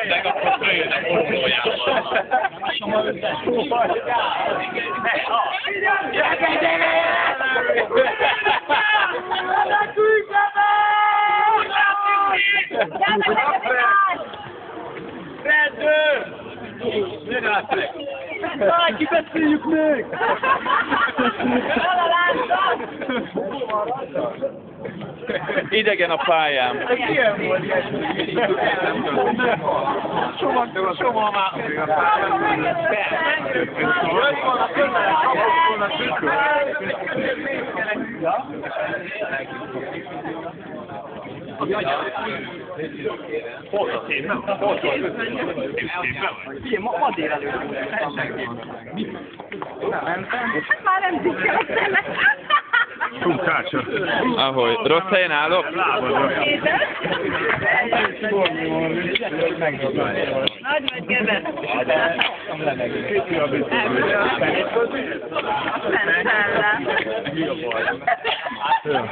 Meg akkor följönnek orvójával. Kibeszéljük meg! Idegen a pályám. Ilyen volt, Soma már. Hol a témben? Hol témben vagy? Figyelj, ma délelőtt. Már nem tikkel a szemek. Kácsa. Ahogy, rossz helyen állok? Nagy vagy gebet. Aztán